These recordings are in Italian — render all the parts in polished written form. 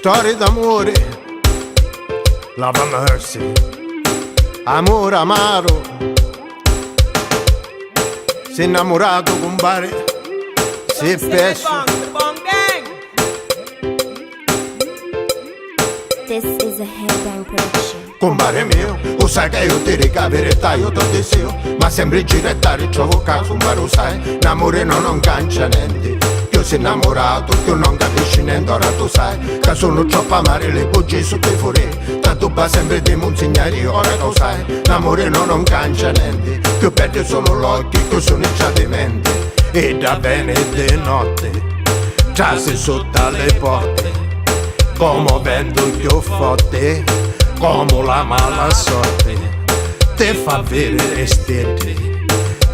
Storie d'amore, love and mercy, amore amaro. Sei innamorato compare, sei perso. This is a Headbang production. Compare mio, lo sai che io ti dico la verità, io ti desio, ma sempre girettare trovo caso, compare lo sai, l'amore non cancia niente. Io sono innamorato, tu non capisci niente, ora tu sai, che sono troppo amare le bugie su te fuori, tanto va sempre di monsignori, ora tu sai, l'amore non cancia niente, che perdi solo l'occhio, che sono già di mente, e da bene di notte, trasi sotto le porte, come vento più forte, come la mala sorte, ti fa vedere stelle,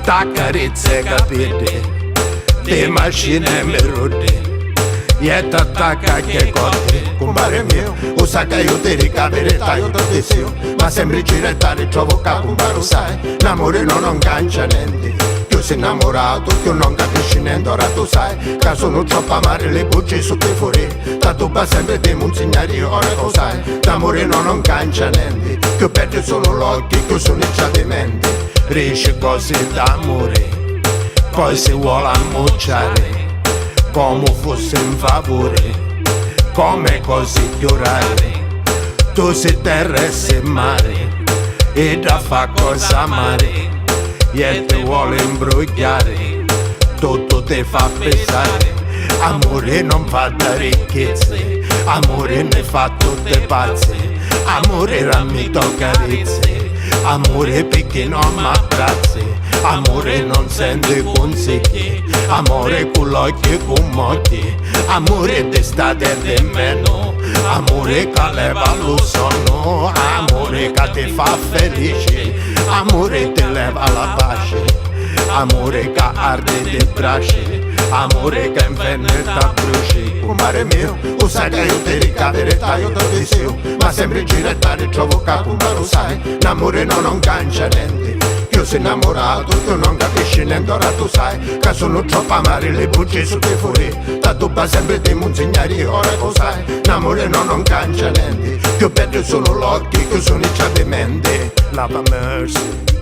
t'accarezza e capite, te macchine mi rode, e t'attacca che cotte. Compare mio, lo sai che io ti dico la verità, io ti desio, ma sempre girettare trovo che compare lo sai, l'amore non cancia niente. Io sono innamorato, tu non capisci niente, ora tu sai, che sono troppo amare le bugie su te fuori, tanto va sempre di monsignori, ora tu sai, l'amore non cancia niente, che perdi solo l'occhio, che sono già di mente, riesce così d'amore, poi si vuole ammucciare, come fosse un favore, come così giurare, tu sei terra e sei mare, e da fa cosa amare, e ti vuole imbrogliare, tutto ti fa pesare, amore non fa da ricchezze, amore ne fa tutte pazze, amore ramito carezze, amore perché non m'abbrazzi, amore non sente consigli, amore con l'occhio e con mocchi, amore d'estate e di meno, amore che leva lo sonno, amore che ti fa felice, amore ti leva la pace, amore che arde di braccia, amore che inveneta bruci. Compare mio, lo sai che io ti dico la verità, io ti desio, ma sempre girettare trovo che compare lo sai, l'amore non cancia niente. Io sono innamorato, tu non capisci niente, ora tu sai, che sono troppo amare le bugie su te fuori, tanto va sempre di monsignori, ora tu sai, l'amore non cancia niente, che perdi solo l'occhio, che sono già di mente, love and mercy.